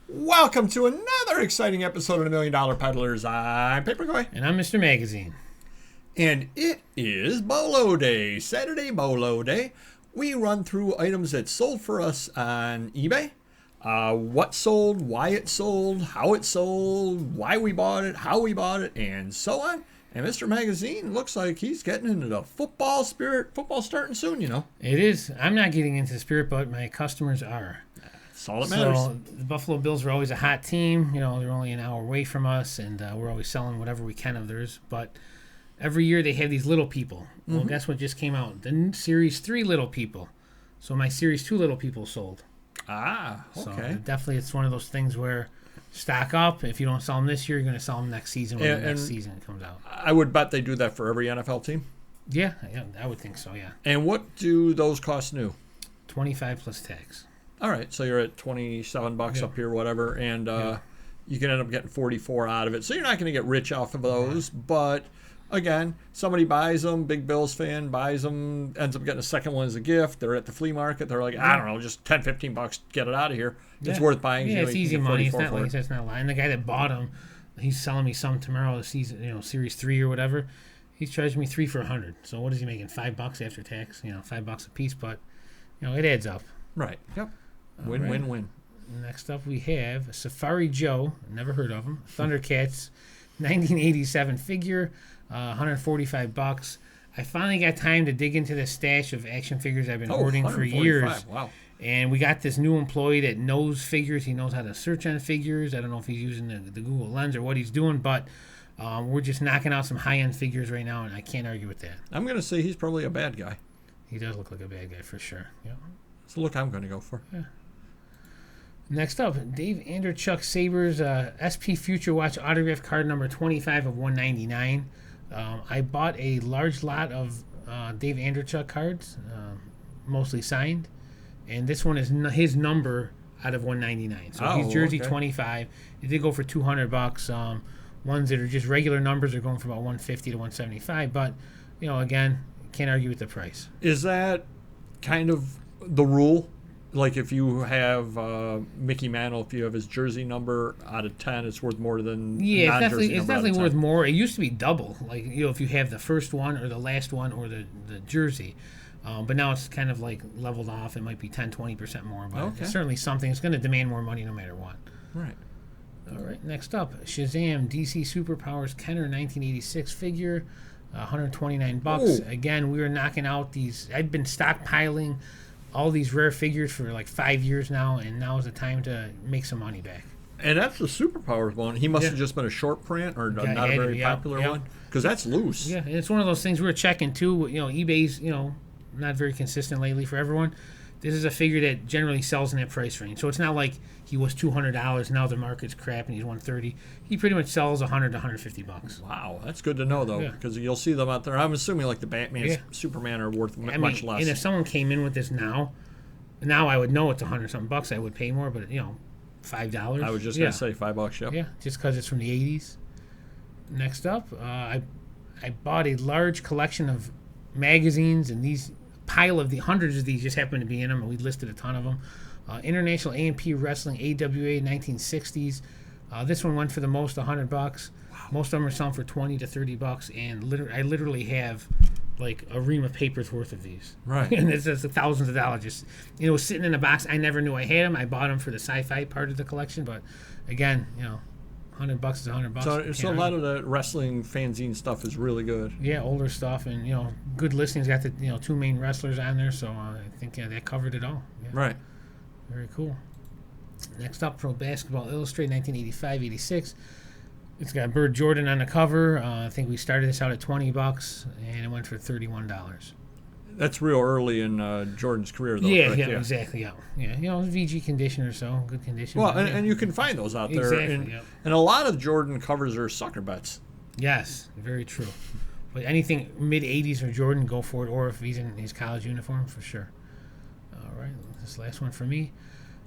Welcome to another exciting episode of the Million Dollar Peddlers. I'm Papergoy. And I'm Mr. Magazine. And it is BOLO Day, Saturday BOLO Day. We run through items that sold for us on eBay. What sold, why it sold, how it sold, why we bought it, how we bought it, and so on. And Mr. Magazine looks like he's getting into the football spirit. Football starting soon, you know. It is. I'm not getting into the spirit, but my customers are. That's all that matters. So the Buffalo Bills are always a hot team. You know, they're only an hour away from us, and we're always selling whatever we can of theirs. But every year they have these little people. Well, guess what just came out? The Series 3 little people. So my Series 2 little people sold. Ah, okay. So definitely it's one of those things where stock up. If you don't sell them this year, you're going to sell them next season when the next season comes out. I would bet they do that for every NFL team. Yeah, I would think so, yeah. And what do those cost new? $25 plus tax. All right, so you're at $27 up here, whatever, and you can end up getting 44 out of it. So you're not going to get rich off of those, but again, somebody buys them, big Bills fan buys them, ends up getting a second one as a gift. They're at the flea market. They're like, I don't know, just $10, $15, get it out of here. It's worth buying. Yeah, it's easy money. It's not like it. it's not lying. The guy that bought them, he's selling me some tomorrow. The season, Series 3 or whatever. He's charging me 3 for $100. So what is he making? $5 after tax? $5 a piece, but it adds up. Right. Yep. Win. Next up, we have Safari Joe. Never heard of him. Thundercats, 1987 figure, $145. I finally got time to dig into the stash of action figures I've been hoarding for years. Wow. And we got this new employee that knows figures. He knows how to search on figures. I don't know if he's using the Google Lens or what he's doing, but we're just knocking out some high-end figures right now, and I can't argue with that. I'm going to say he's probably a bad guy. He does look like a bad guy for sure. Yeah. That's the look I'm going to go for. Yeah. Next up, Dave Anderchuk Sabres SP Future Watch autograph card number 25 of 199. I bought a large lot of Dave Anderchuk cards, mostly signed, and this one is his number out of 199. So he's jersey 25. It did go for $200. Ones that are just regular numbers are going for about 150 to 175. But again, can't argue with the price. Is that kind of the rule? Like if you have Mickey Mantle, if you have his jersey number out of 10, it's worth more than it's definitely worth more. It used to be double, like if you have the first one or the last one or the jersey, but now it's kind of like leveled off. It might be 10-20% more, but it's certainly something. It's going to demand more money no matter what. Right. All right. Next up, Shazam DC Superpowers Kenner 1986 figure, $129. Ooh. Again, we were knocking out these. I'd been stockpiling all these rare figures for like 5 years now, and now is the time to make some money back. And that's the Superpowers one. He must have just been a short print or not a very popular one, because that's loose. Yeah, and it's one of those things we were checking too. eBay's not very consistent lately for everyone. This is a figure that generally sells in that price range, so it's not like he was $200. Now the market's crap and he's $130. He pretty much sells $100 to $150. Wow, that's good to know though, because you'll see them out there. I'm assuming like the Batman, Superman are worth much less. And if someone came in with this now I would know it's $100-something. I would pay more, but $5. I was just gonna say $5. Yep. Yeah, just because it's from the '80s. Next up, I bought a large collection of magazines, and these pile of the hundreds of these just happened to be in them, and we listed a ton of them. International A&P Wrestling AWA 1960s. This one went for the most, $100. Wow. Most of them are selling for $20 to $30, and I literally have like a ream of papers worth of these. Right. And it's thousands of dollars just sitting in a box. I never knew I had them. I bought them for the sci-fi part of the collection, but again, $100 is $100. So a lot of the wrestling fanzine stuff is really good. Yeah, older stuff, and good listings. Got the two main wrestlers on there, so I think that covered it all. Yeah. Right. Very cool. Next up, Pro Basketball Illustrated 1985-86. It's got Bird Jordan on the cover. I think we started this out at $20, and it went for $31. That's real early in Jordan's career, though. Yeah, exactly. Yeah. VG condition or so, good condition. Well, and you can find those out there. Exactly, and a lot of Jordan covers are sucker bets. Yes, very true. But anything mid-'80s or Jordan, go for it, or if he's in his college uniform, for sure. All right, this last one for me.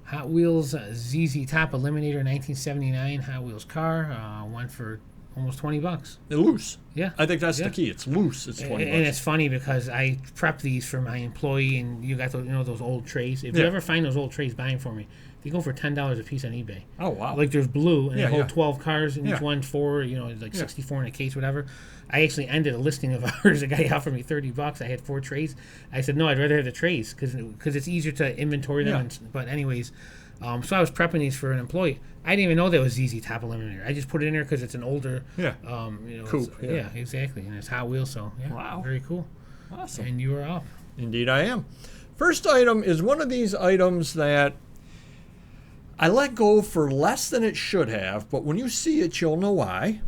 Hot Wheels ZZ Top Eliminator 1979 Hot Wheels car. Went for almost $20. They're loose. Yeah. I think that's Yeah. the key. It's loose. It's 20 And bucks. it's funny because I prep these for my employee, and you got those, those old trays. If Yeah. you ever find those old trays, buy them for me. They go for $10 a piece on eBay. Oh, wow. Like there's blue, and Yeah, they hold yeah. 12 cars, and Yeah. each one's four. Like 64 in a case, whatever. I actually ended a listing of ours. A guy offered me $30. I had 4 trays. I said no, I'd rather have the trays because it's easier to inventory them. Yeah. But anyways, so I was prepping these for an employee. I didn't even know that was ZZ Top Eliminator. I just put it in there because it's an older, Yeah. Coupe, yeah. yeah. Exactly, and it's Hot Wheels. So yeah, Wow. very cool. Awesome. And you are up. Indeed, I am. First item is one of these items that I let go for less than it should have, but when you see it, you'll know why.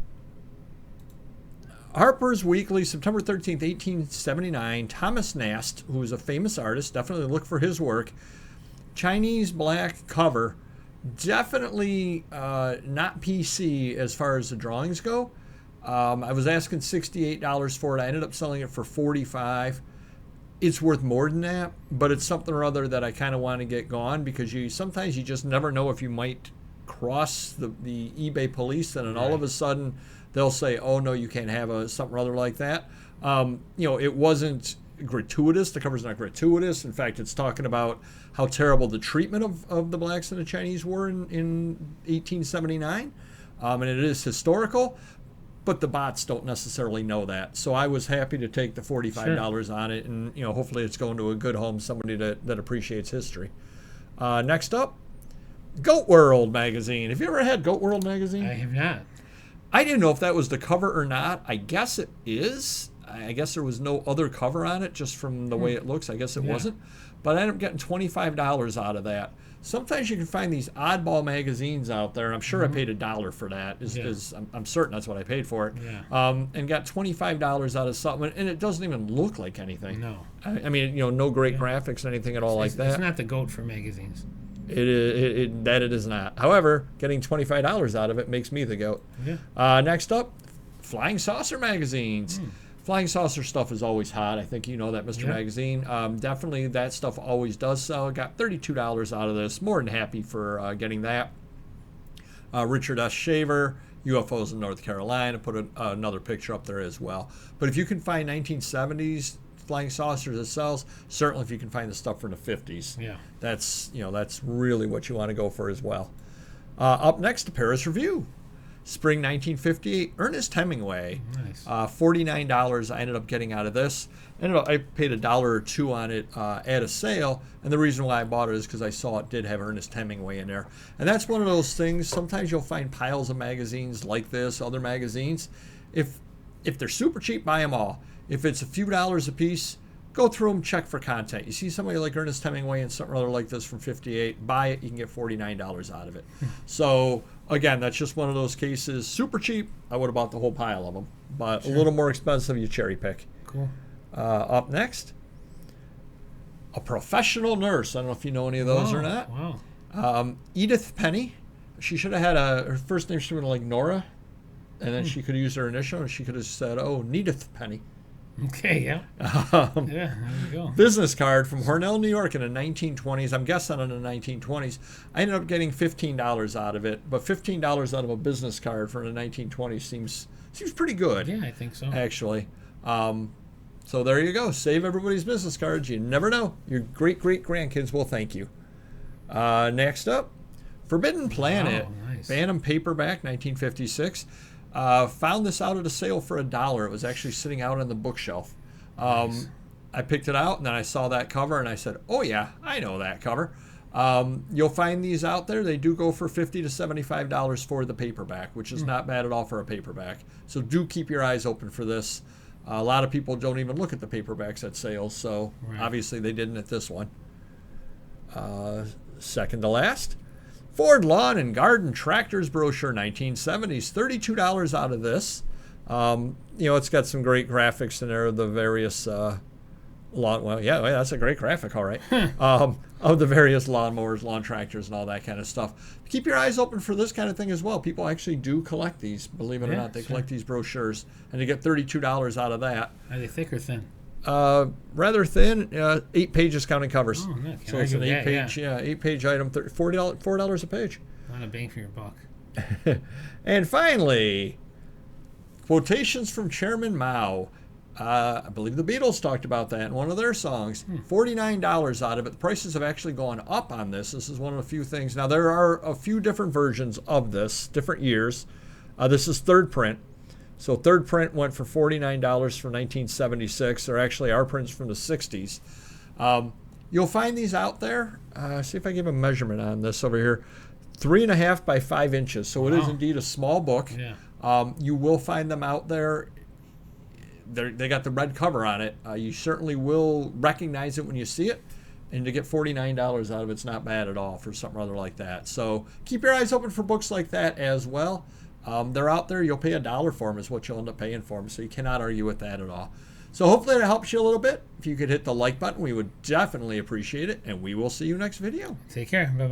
Harper's Weekly, September 13th, 1879. Thomas Nast, who is a famous artist, definitely look for his work. Chinese black cover, definitely not PC as far as the drawings go. I was asking $68 for it. I ended up selling it for $45. It's worth more than that, but it's something or other that I kind of want to get gone because sometimes you just never know if you might cross the eBay police, and then all of a sudden they'll say, "Oh no, you can't have something or other like that." It wasn't gratuitous. The cover's not gratuitous. In fact, it's talking about how terrible the treatment of the blacks and the Chinese were in 1879, and it is historical. But the bots don't necessarily know that. So I was happy to take the $45 on it, and hopefully it's going to a good home, somebody that appreciates history. Next up, Goat World magazine. Have you ever had Goat World magazine? I have not. I didn't know if that was the cover or not. I guess it is. I guess there was no other cover on it, just from the way it looks. I guess it wasn't. But I ended up getting $25 out of that. Sometimes you can find these oddball magazines out there, and I'm sure I paid $1 for that. I'm certain that's what I paid for it. Yeah. And got $25 out of something, and it doesn't even look like anything. No. I mean, no great graphics, anything at all like that. It's not the goat for magazines. It is not. However, getting $25 out of it makes me the goat. Yeah. Next up, Flying Saucer magazines. Flying Saucer stuff is always hot. I think you know that, Mr. Magazine. Definitely that stuff always does sell. Got $32 out of this. More than happy for getting that. Richard S. Shaver, UFOs in North Carolina. Put another picture up there as well. But if you can find 1970s flying saucers that sells, certainly if you can find the stuff from the 50s, that's really what you want to go for as well. Up next, the Paris Review. Spring 1958, Ernest Hemingway. Nice. $49 I ended up getting out of this. I paid $1 or $2 on it at a sale, and the reason why I bought it is because I saw it did have Ernest Hemingway in there. And that's one of those things, sometimes you'll find piles of magazines like this, other magazines. If they're super cheap, buy them all. If it's a few dollars a piece, go through them, check for content. You see somebody like Ernest Hemingway and something or other like this from 58, buy it, you can get $49 out of it. So, again, that's just one of those cases. Super cheap, I would have bought the whole pile of them. But a little more expensive, you cherry pick. Cool. Up next, A Professional Nurse. I don't know if you know any of those or not. Wow. Edith Penny. She should have had her first name should have been like Nora, and then she could have used her initial, and she could have said, "Oh, Needith Penny." Okay, yeah. Yeah, there you go. Business card from Hornell, New York in the 1920s. I'm guessing in the 1920s. I ended up getting $15 out of it, but $15 out of a business card from the 1920s seems pretty good. Yeah, I think so. Actually. So there you go. Save everybody's business cards. You never know. Your great-great-grandkids will thank you. Next up, Forbidden Planet. Oh, nice. Bantam paperback, 1956. Found this out at a sale for $1. It was actually sitting out on the bookshelf. Nice. I picked it out, and then I saw that cover, and I said, "Oh yeah, I know that cover." You'll find these out there. They do go for $50 to $75 for the paperback, which is not bad at all for a paperback. So do keep your eyes open for this. A lot of people don't even look at the paperbacks at sales, so obviously they didn't at this one. Second to last, Ford Lawn and Garden Tractors brochure, 1970s, $32 out of this. It's got some great graphics in there of the various that's a great graphic, all right. Of the various lawnmowers, lawn tractors, and all that kind of stuff. Keep your eyes open for this kind of thing as well. People actually do collect these, believe it or not. They collect these brochures, and you get $32 out of that. Are they thick or thin? Rather thin, 8 pages counting covers. Oh, no, so it's an 8-page, 8-page item, $4 a page. A lot of bang for your buck. And finally, Quotations from Chairman Mao. I believe the Beatles talked about that in one of their songs. $49 out of it. The prices have actually gone up on this. This is one of the few things. Now, there are a few different versions of this, different years. This is third print. So third print went for $49 for 1976. They're actually our prints from the 60s. You'll find these out there. See if I give a measurement on this over here. 3.5 by 5 inches. So it is indeed a small book. Yeah. You will find them out there. They got the red cover on it. You certainly will recognize it when you see it. And to get $49 out of it's not bad at all for something other like that. So keep your eyes open for books like that as well. They're out there. You'll pay $1 for them is what you'll end up paying for them. So you cannot argue with that at all. So hopefully that helps you a little bit. If you could hit the like button, we would definitely appreciate it. And we will see you next video. Take care. Bye-bye.